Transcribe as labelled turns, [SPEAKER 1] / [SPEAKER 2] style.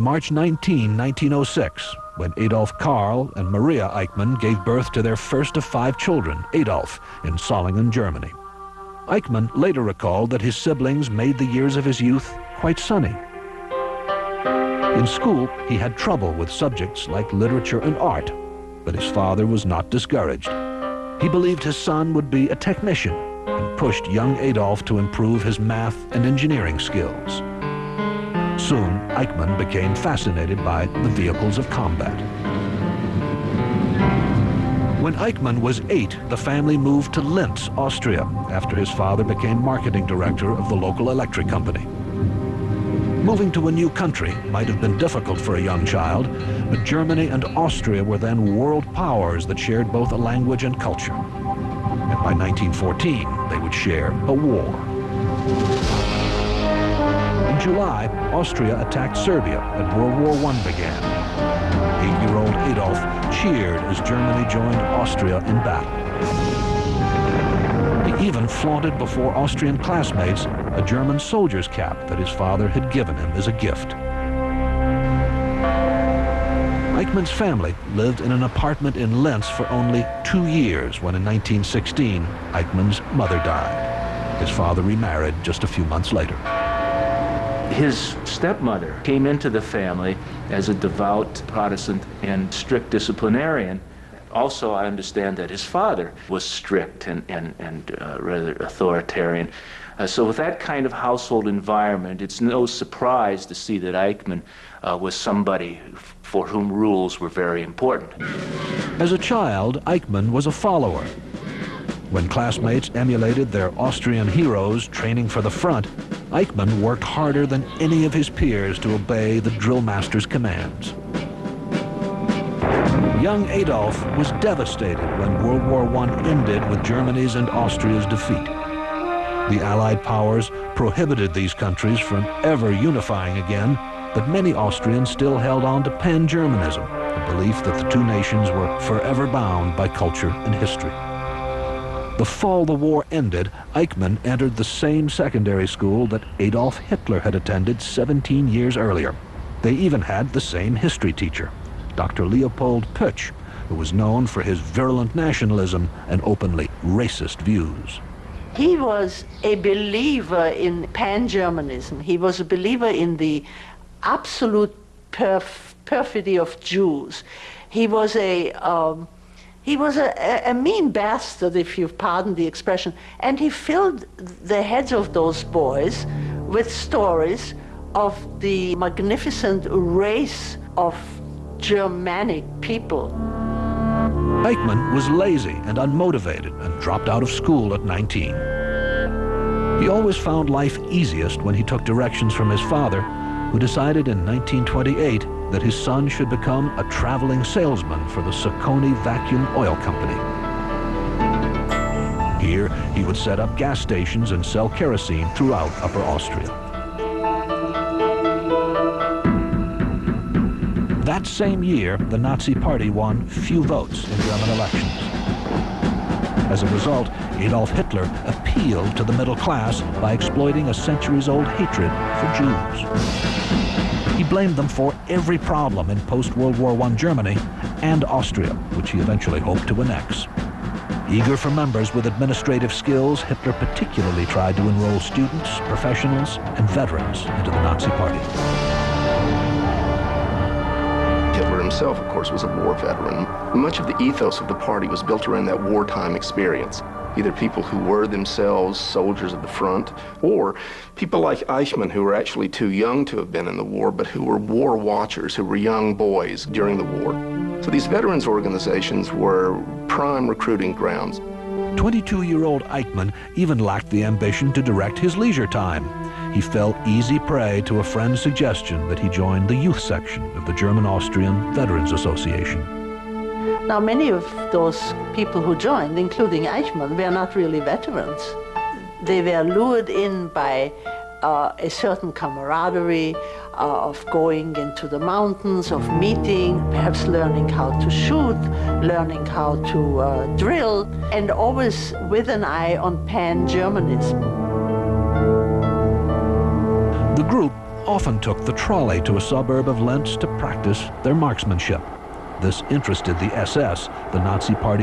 [SPEAKER 1] March 19, 1906, when Adolf Karl and Maria Eichmann gave birth to their first of 5 children, Adolf, in Solingen, Germany. Eichmann later recalled that his siblings made the years of his youth quite sunny. In school, he had trouble with subjects like literature and art, but his father was not discouraged. He believed his son would be a technician and pushed young Adolf to improve his math and engineering skills. Soon, Eichmann became fascinated by the vehicles of combat. When Eichmann was 8, the family moved to Linz, Austria, after his father became marketing director of the local electric company. Moving to a new country might have been difficult for a young child, but Germany and Austria were then world powers that shared both a language and culture. And by 1914, they would share a war. In July, Austria attacked Serbia and World War I began. 8-year-old Adolf cheered as Germany joined Austria in battle. He even flaunted before Austrian classmates a German soldier's cap that his father had given him as a gift. Eichmann's family lived in an apartment in Linz for only 2 years when in 1916, Eichmann's mother died. His father remarried just a few months later.
[SPEAKER 2] His stepmother came into the family as a devout Protestant and strict disciplinarian. Also, I understand that his father was strict and rather authoritarian. So with that kind of household environment, it's no surprise to see that Eichmann was somebody for whom rules were very important.
[SPEAKER 1] As a child, Eichmann was a follower. When classmates emulated their Austrian heroes training for the front, Eichmann worked harder than any of his peers to obey the drill master's commands. Young Adolf was devastated when World War I ended with Germany's and Austria's defeat. The Allied powers prohibited these countries from ever unifying again, but many Austrians still held on to pan-Germanism, the belief that the two nations were forever bound by culture and history. The fall the war ended, Eichmann entered the same secondary school that Adolf Hitler had attended 17 years earlier. They even had the same history teacher, Dr. Leopold Pötsch, who was known for his virulent nationalism and openly racist views.
[SPEAKER 3] He was a believer in pan-Germanism. He was a believer in the absolute perfidy of Jews. He was a mean bastard, if you pardon the expression, and he filled the heads of those boys with stories of the magnificent race of Germanic people.
[SPEAKER 1] Eichmann was lazy and unmotivated and dropped out of school at 19. He always found life easiest when he took directions from his father, who decided in 1928 that his son should become a traveling salesman for the Sacconi Vacuum Oil Company. Here, he would set up gas stations and sell kerosene throughout Upper Austria. That same year, the Nazi Party won few votes in German elections. As a result, Adolf Hitler appealed to the middle class by exploiting a centuries-old hatred for Jews. He blamed them for every problem in post-World War I Germany and Austria, which he eventually hoped to annex. Eager for members with administrative skills, Hitler particularly tried to enroll students, professionals, and veterans into the Nazi Party.
[SPEAKER 4] Hitler himself, of course, was a war veteran. Much of the ethos of the party was built around that wartime experience. Either people who were themselves soldiers of the front, or people like Eichmann, who were actually too young to have been in the war, but who were war watchers, who were young boys during the war. So these veterans organizations were prime recruiting grounds.
[SPEAKER 1] 22-year-old Eichmann even lacked the ambition to direct his leisure time. He fell easy prey to a friend's suggestion that he join the youth section of the German-Austrian Veterans Association.
[SPEAKER 3] Now, many of those people who joined, including Eichmann, were not really veterans. They were lured in by a certain camaraderie of going into the mountains, of meeting, perhaps learning how to shoot, learning how to drill, and always with an eye on pan-Germanism.
[SPEAKER 1] The group, often took the trolley to a suburb of Linz to practice their marksmanship. This interested the SS, the Nazi Party